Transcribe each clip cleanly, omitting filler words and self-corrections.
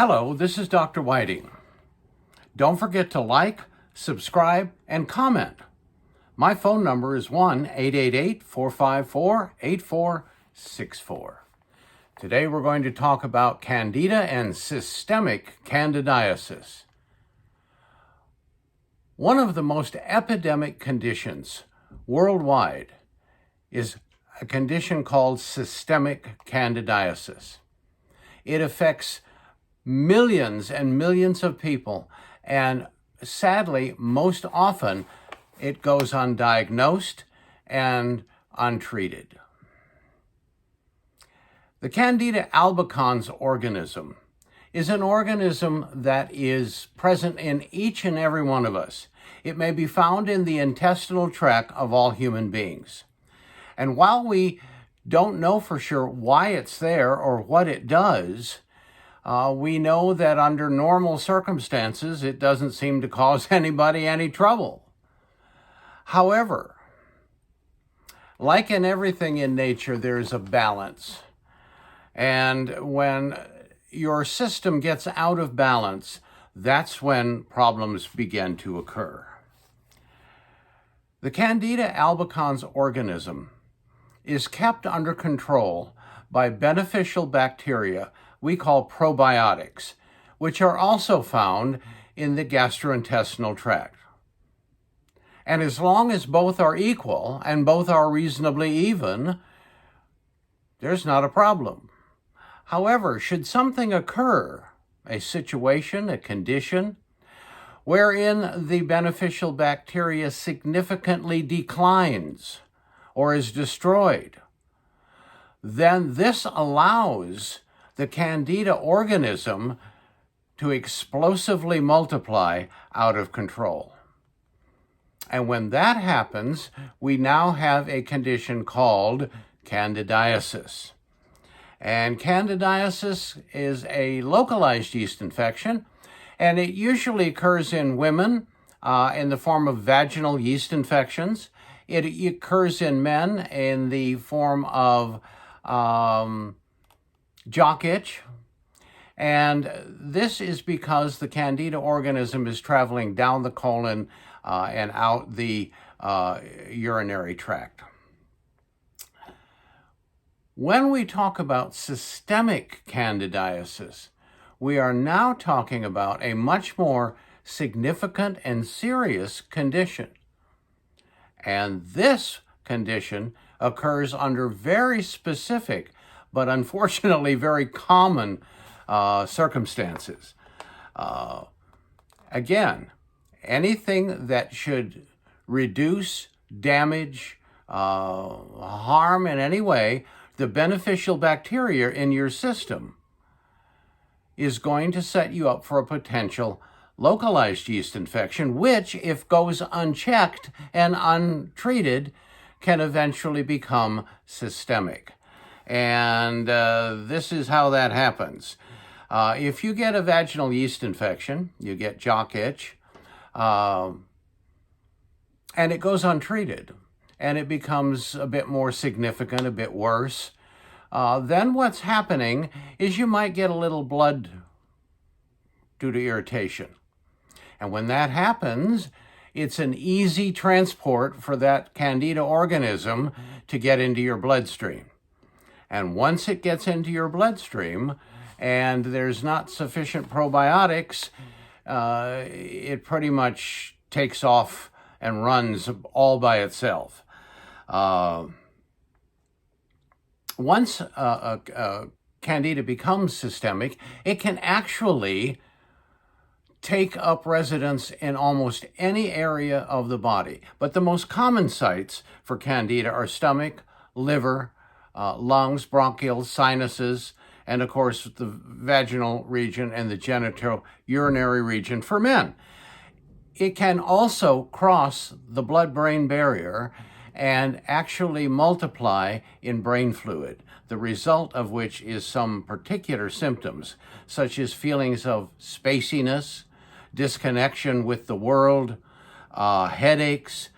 Hello, this is Dr. Whiting. Don't forget to like, subscribe, and comment. My phone number is 1-888-454-8464. Today we're going to talk about Candida and systemic candidiasis. One of the most epidemic conditions worldwide is a condition called systemic candidiasis. It affects millions and millions of people, and sadly, most often, it goes undiagnosed and untreated. The Candida albicans organism is an organism that is present in each and every one of us. It may be found in the intestinal tract of all human beings. And while we don't know for sure why it's there or what it does, we know that under normal circumstances, it doesn't seem to cause anybody any trouble. However, like in everything in nature, there's a balance. And when your system gets out of balance, that's when problems begin to occur. The Candida albicans organism is kept under control by beneficial bacteria we call probiotics, which are also found in the gastrointestinal tract. And as long as both are equal and both are reasonably even, there's not a problem. However, should something occur, a situation, a condition, wherein the beneficial bacteria significantly declines or is destroyed, then this allows the Candida organism to explosively multiply out of control. And when that happens, we now have a condition called candidiasis. And candidiasis is a localized yeast infection, and it usually occurs in women in the form of vaginal yeast infections. It occurs in men in the form of jock itch, and this is because the Candida organism is traveling down the colon and out the urinary tract. When we talk about systemic candidiasis, we are now talking about a much more significant and serious condition. And this condition occurs under very specific but unfortunately very common circumstances. Again, anything that should reduce, damage, harm in any way the beneficial bacteria in your system is going to set you up for a potential localized yeast infection, which, if goes unchecked and untreated, can eventually become systemic. And this is how that happens. If you get a vaginal yeast infection, you get jock itch, and it goes untreated, and it becomes a bit more significant, a bit worse, then what's happening is you might get a little blood due to irritation. And when that happens, it's an easy transport for that Candida organism to get into your bloodstream. And once it gets into your bloodstream and there's not sufficient probiotics, it pretty much takes off and runs all by itself. Once Candida becomes systemic, it can actually take up residence in almost any area of the body. But the most common sites for Candida are stomach, liver, lungs, bronchioles, sinuses, and of course the vaginal region and the genitourinary region for men. It can also cross the blood-brain barrier and actually multiply in brain fluid, the result of which is some particular symptoms, such as feelings of spaciness, disconnection with the world, headaches,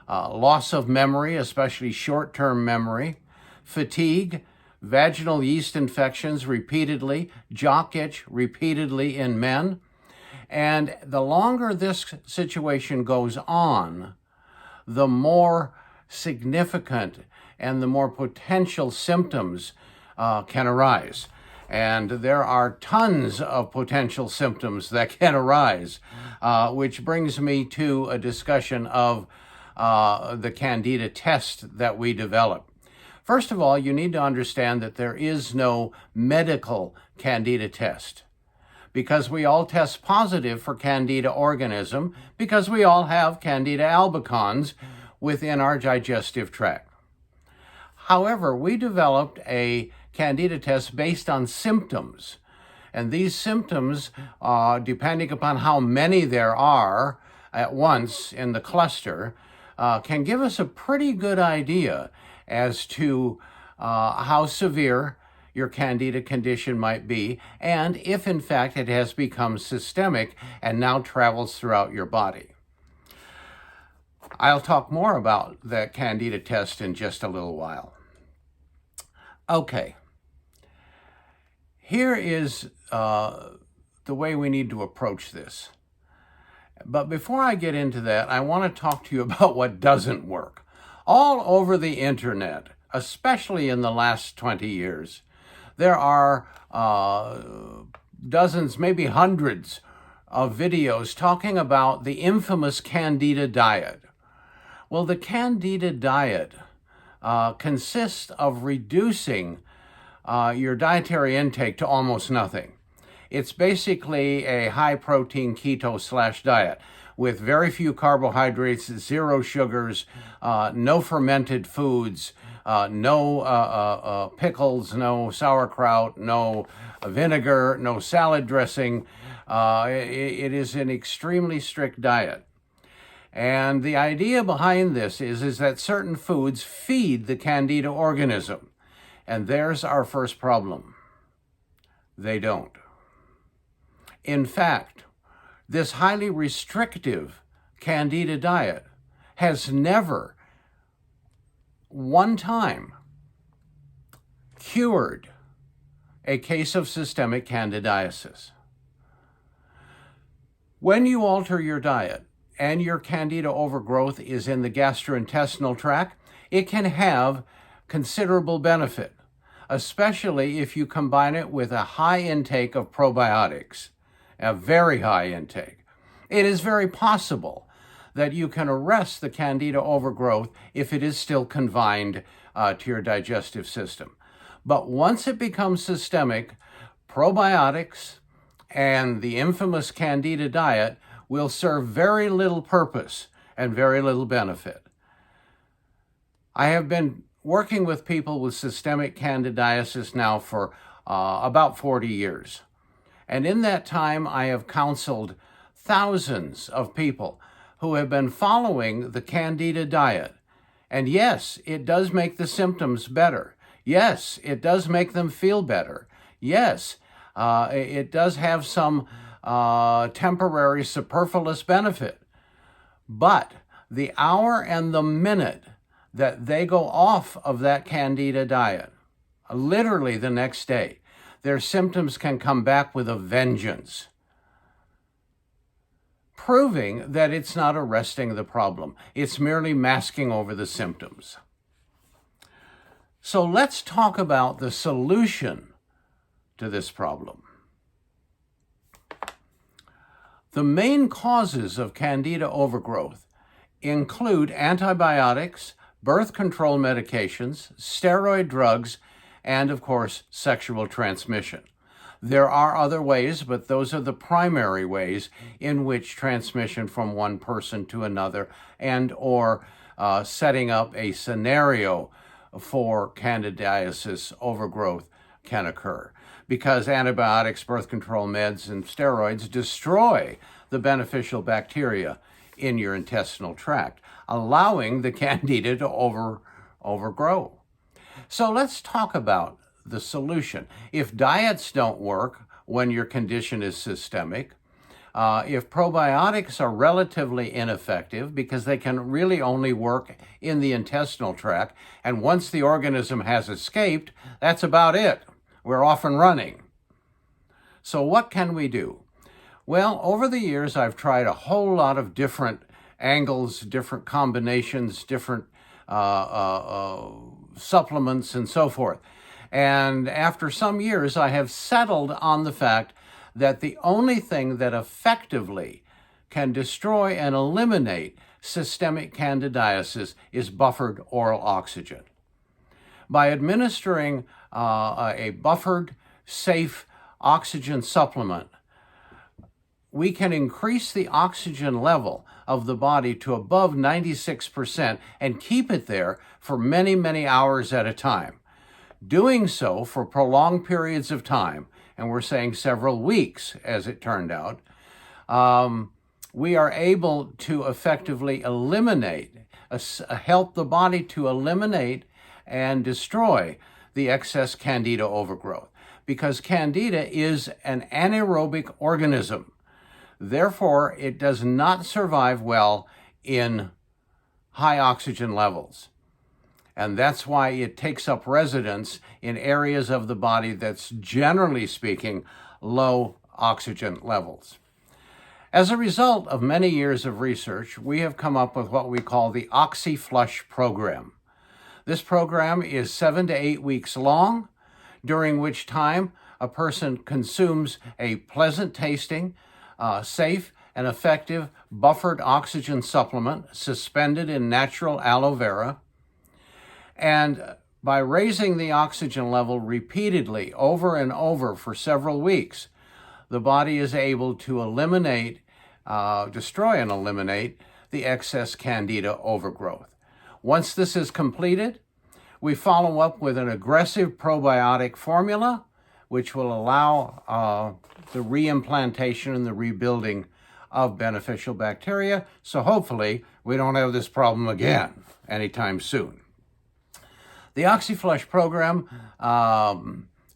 loss of memory, especially short-term memory, fatigue, vaginal yeast infections repeatedly, jock itch repeatedly in men. And the longer this situation goes on, the more significant and the more potential symptoms can arise. And there are tons of potential symptoms that can arise, which brings me to a discussion of the Candida test that we developed. First of all, you need to understand that there is no medical Candida test, because we all test positive for Candida organism, because we all have Candida albicans within our digestive tract. However, we developed a Candida test based on symptoms. And these symptoms, depending upon how many there are at once in the cluster, can give us a pretty good idea as to how severe your Candida condition might be, and if in fact it has become systemic and now travels throughout your body. I'll talk more about the Candida test in just a little while. Okay, here is the way we need to approach this. But before I get into that, I want to talk to you about what doesn't work. All over the internet, especially in the last 20 years, there are dozens, maybe hundreds of videos talking about the infamous Candida diet. Well, the Candida diet consists of reducing your dietary intake to almost nothing. It's basically a high-protein keto diet with very few carbohydrates, zero sugars, no fermented foods, no pickles, no sauerkraut, no vinegar, no salad dressing. It is an extremely strict diet. And the idea behind this is that certain foods feed the Candida organism. And there's our first problem. They don't. In fact, this highly restrictive Candida diet has never one time cured a case of systemic candidiasis. When you alter your diet and your Candida overgrowth is in the gastrointestinal tract, it can have considerable benefit, especially if you combine it with a high intake of probiotics, a very high intake. It is very possible that you can arrest the Candida overgrowth if it is still confined to your digestive system. But once it becomes systemic, probiotics and the infamous Candida diet will serve very little purpose and very little benefit. I have been working with people with systemic candidiasis now for about 40 years. And in that time, I have counseled thousands of people who have been following the Candida diet. And yes, it does make the symptoms better. Yes, it does make them feel better. Yes, it does have some temporary superfluous benefit. But the hour and the minute that they go off of that Candida diet, literally the next day, their symptoms can come back with a vengeance, proving that it's not arresting the problem. It's merely masking over the symptoms. So let's talk about the solution to this problem. The main causes of Candida overgrowth include antibiotics, birth control medications, steroid drugs, and of course, sexual transmission. There are other ways, but those are the primary ways in which transmission from one person to another and or setting up a scenario for candidiasis overgrowth can occur. Because antibiotics, birth control meds, and steroids destroy the beneficial bacteria in your intestinal tract, allowing the Candida to overgrow. So let's talk about the solution. If diets don't work when your condition is systemic, If probiotics are relatively ineffective because they can really only work in the intestinal tract, and once the organism has escaped, that's about it. We're off and running. So what can we do? Well, over the years, I've tried a whole lot of different angles, different combinations, different supplements, and so forth. And after some years, I have settled on the fact that the only thing that effectively can destroy and eliminate systemic candidiasis is buffered oral oxygen. By administering a buffered, safe oxygen supplement, we can increase the oxygen level of the body to above 96% and keep it there for many, many hours at a time. Doing so for prolonged periods of time, and we're saying several weeks, as it turned out, we are able to effectively eliminate, help the body to eliminate and destroy the excess Candida overgrowth, because Candida is an anaerobic organism. Therefore, it does not survive well in high oxygen levels. And that's why it takes up residence in areas of the body that's, generally speaking, low oxygen levels. As a result of many years of research, we have come up with what we call the OxyFlush program. This program is 7 to 8 weeks long, during which time a person consumes a pleasant tasting, safe and effective buffered oxygen supplement suspended in natural aloe vera. And by raising the oxygen level repeatedly over and over for several weeks, the body is able to eliminate, destroy and eliminate the excess Candida overgrowth. Once this is completed, we follow up with an aggressive probiotic formula, which will allow the reimplantation and the rebuilding of beneficial bacteria. So hopefully we don't have this problem again anytime soon. The OxyFlush program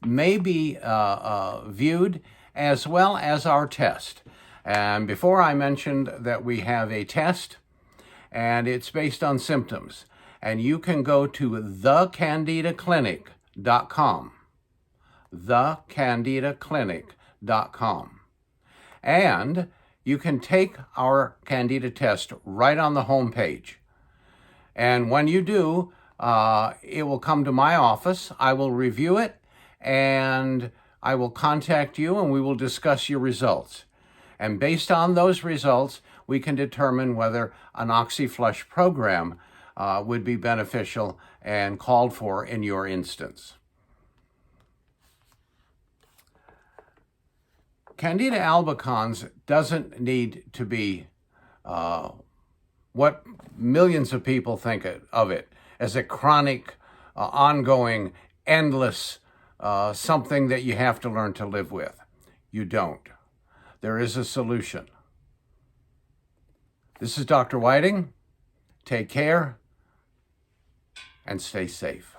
may be viewed as well as our test. And before I mentioned that we have a test, and it's based on symptoms. And you can go to thecandidaclinic.com, thecandidaclinic.com. And you can take our Candida test right on the home page. And when you do, it will come to my office. I will review it, and I will contact you, and we will discuss your results. And based on those results, we can determine whether an OxyFlush program would be beneficial and called for in your instance. Candida albicans doesn't need to be what millions of people think of it as a chronic, ongoing, endless something that you have to learn to live with. You don't. There is a solution. This is Dr. Whiting. Take care and stay safe.